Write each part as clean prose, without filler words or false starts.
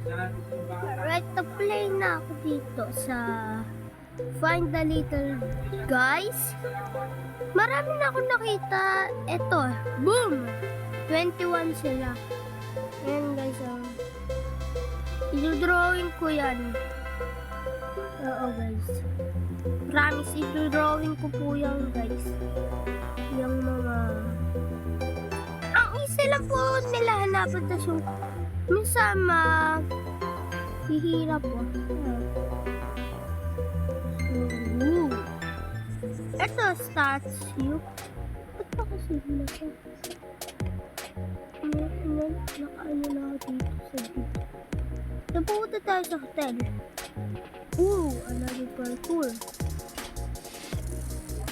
Right, na-play na ako dito sa Find the Little Guys. Marami na ako nakita. Eto, boom! 21 sila. Ayan guys, i-drawing ko yan. Oo guys. Promise, i-drawing ko po yan guys. Yung mga... Ang isa lang po nila hanapan. Tas yung minsan hihirap po. Ito, statue. Ba't pa kasi na siya? Nakaano na ako dito sa dito. Napunta tayo sa hotel. Another parkour.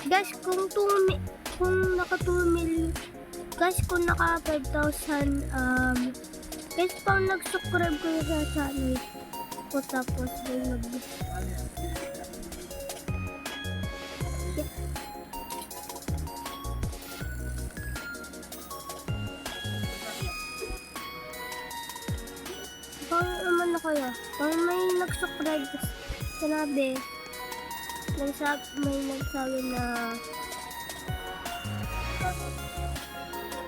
Guys, kung naka 2 million, guys, kung naka 5,000, guys, pang nag-subscribe ko sa channel ko, tapos may naman na kayo. Pag may nag-subscribe, sinabi, may nagsabi na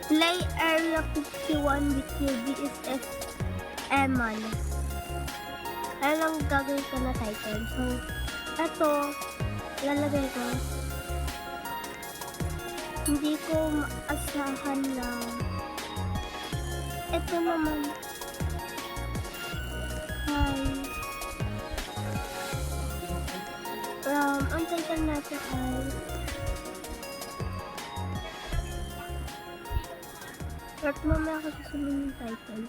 play Area 51 with your BFF Eman. Ano lang gagawin ko na title. So, eto, lalagay ko. Hindi ko maasahan na eto naman. Ang title natin ay at mamaya ako sasabihin yung title.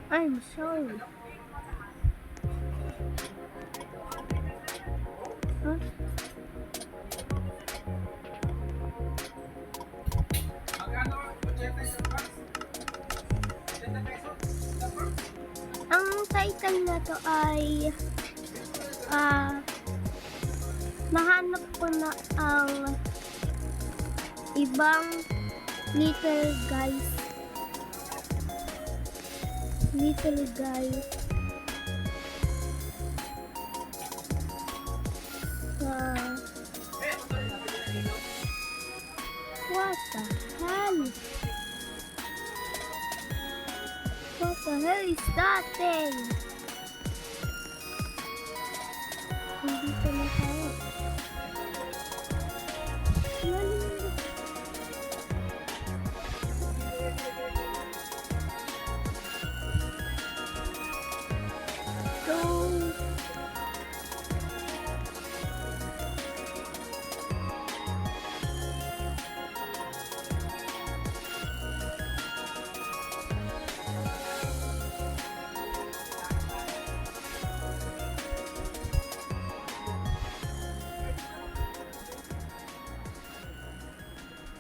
I'm sorry. Huh? Ang title na to ay nahanap ko na ang ibang little guys what the hell is that thing? Hindi ko na tayo.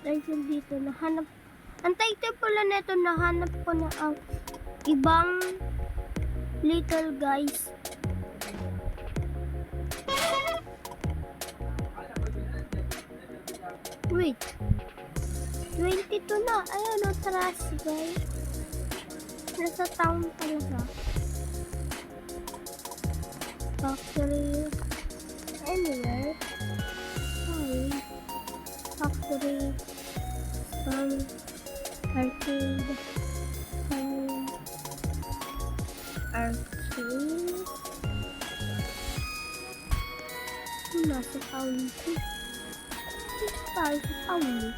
Title dito, nahanap. Ang title pala nito, nahanap ko na ang ibang little guys. Wait. 22 na. Ayun, trust guys. Nasa town talaga. Factory. Anywhere. Factory. Arcade. Arcade. Nasa town ko. Tayo sa town.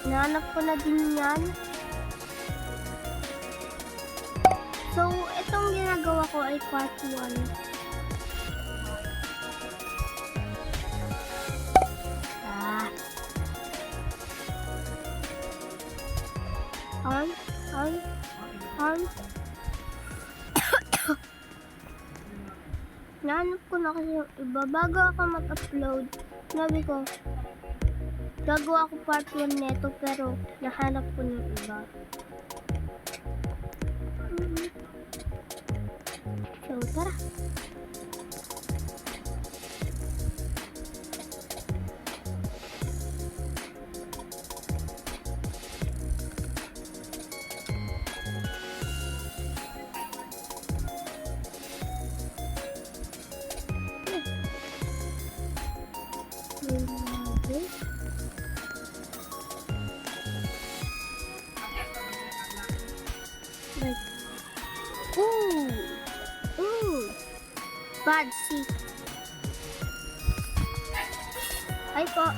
Nahanap ko na din yan. So, itong ginagawa ko ay part 1. Nahanap ko na kasi yung iba. Bago ako mag-upload, sabi ko, Gagawa ko part 1 neto pero nahanap ko ng iba. So, tara. Bad seat. Ay po.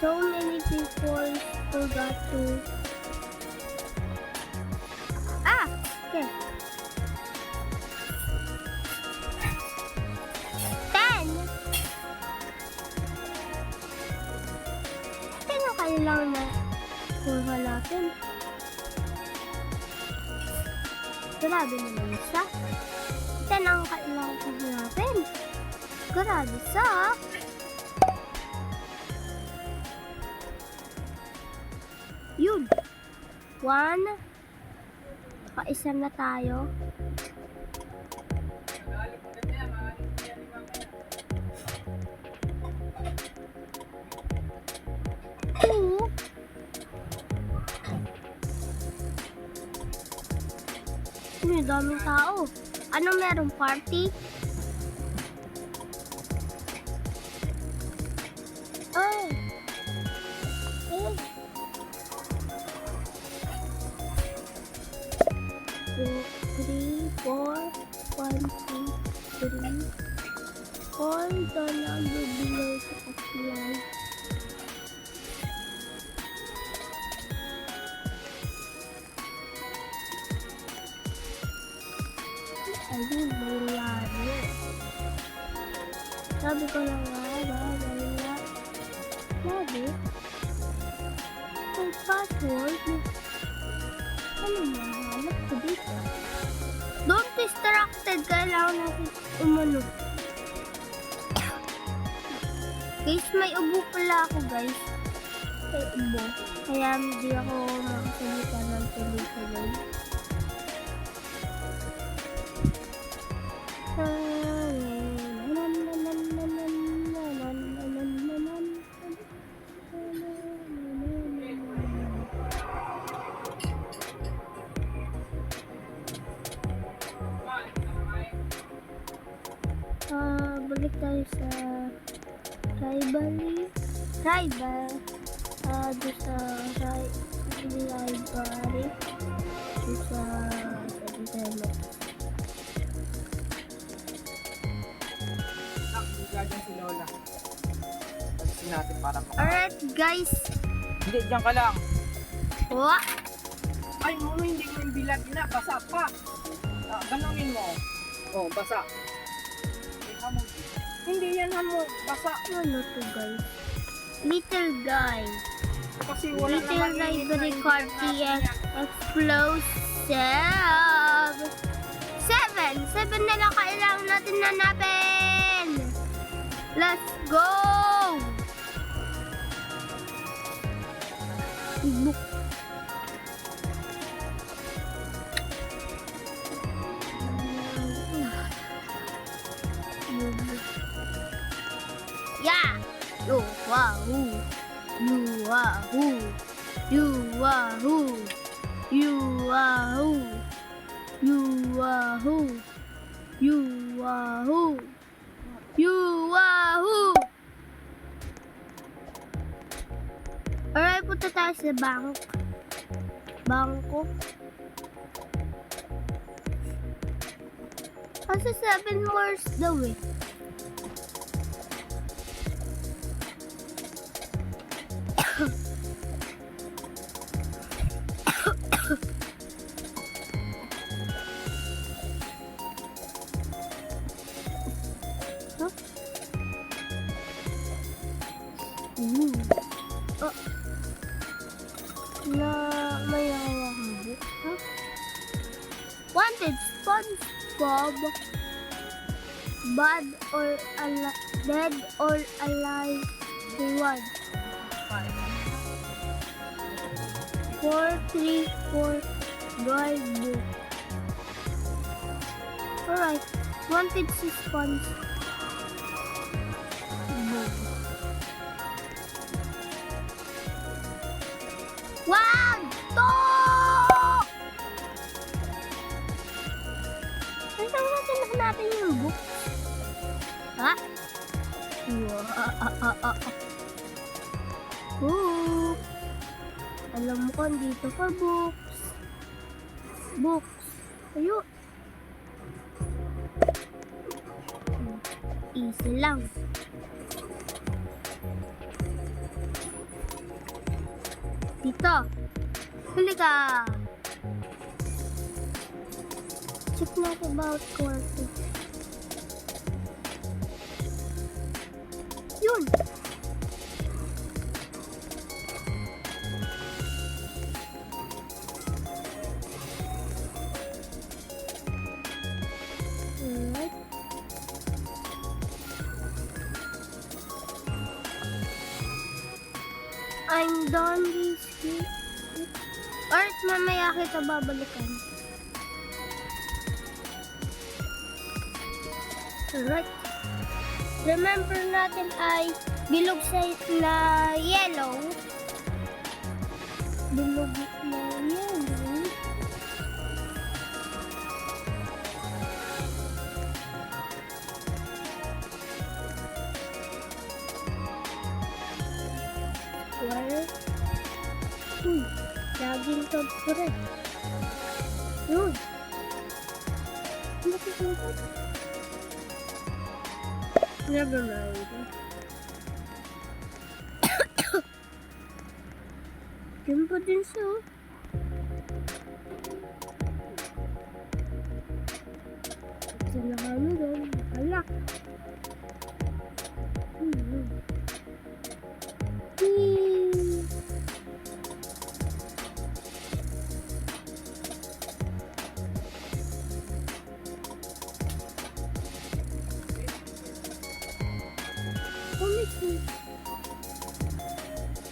So many people forgot to... Okay. 10. 10 ang kailangan na kuha natin. Grabe naman isa. 10 ang kailangan kuha natin. Grabe sa... Yun. 1. Paisa na tayo. Two. Uy, daming tao. Ano merong party? Ay. Eh. 3, 4, 1, 2, 3. All the number below the offline. Ayun, may lari. Sabi ko na nga, lari. May password. Ano na, hanap ko dito. Don't distracted, kailangan natin umano. Guys, may ubo pala ako, guys. May ubo. Kaya hindi ako makasalita ng tuloy-tuloy. Balik tayo sa tribal doon sa library doon sa develop. Nakikagyan si Lola. Pagsin natin para makakas. Alright guys. Hindi, dyan ka lang. What? Ay, hindi mo yung bilag na. Basa pa. Ganungin mo. Oh, basa. Hamog. Hindi yan hamog. Basa. Ano to guys? Little guy. Kasi wala Little naman library card TS explosive. 7 na lang kailangan natin nanapin. Let's go. Book. Yeah. You wahoo. You wahoo. You wahoo. You wahoo. You wahoo. You wahoo. You wahoo. Alright, punta tayo sa bangko. Kasi 7 hours daw eh. Na may hawak mo book, huh? Wanted SpongeBob, dead or alive, 1. 434 guidebook. Alright. Wanted suspense. Wow! To! Saan natin hanapin yung book? Ha? Wow! Book! Alam mo kung dito ka, books. Books. Ayun. Easy lang. Dito. Huli ka. Check natin about quarter. Yun. Alright. I'm done this week. Alright, mamaya kita babalikan. Alright. Remember natin ay bilog na yellow. Bilog na yellow. Wire. Laging tag ko rin. Yun. Bakit ito? Never mind. Diyan pa din siya. Sila kami doon. Alak.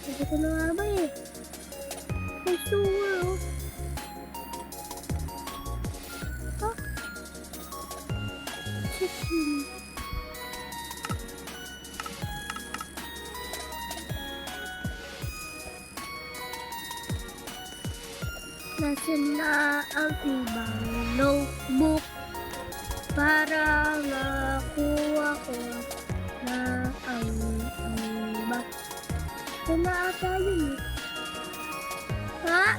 Sabi ko na nga ba eh. May sewer oh. Ha? Chicken. Nasaan na ang ibang notebook para makuha ko na ang iba. Ito na ata yun eh. Ha?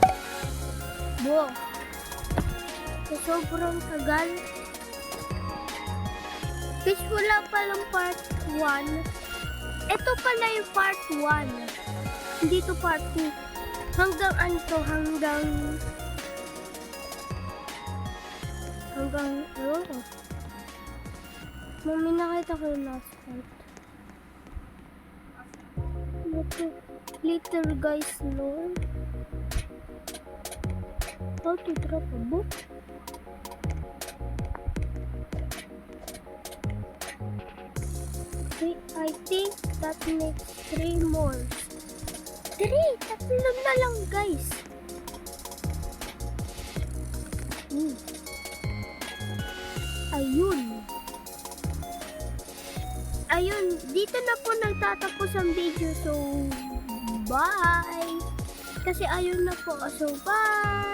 Bo. Sa sobrang tagal. Guys, wala palang part 1. Ito pala yung part 1. Hindi to part 2. Hanggang ano to? Hanggang ano to? Mami, nakita ko yung last part. Later guys, Lord. How to drop a book? Okay, I think that makes 3 more. 3! Tatlo na lang guys. Ayun. Ayun, dito na po nagtatapos ang video. So, bye! Kasi ayun na po. So, bye!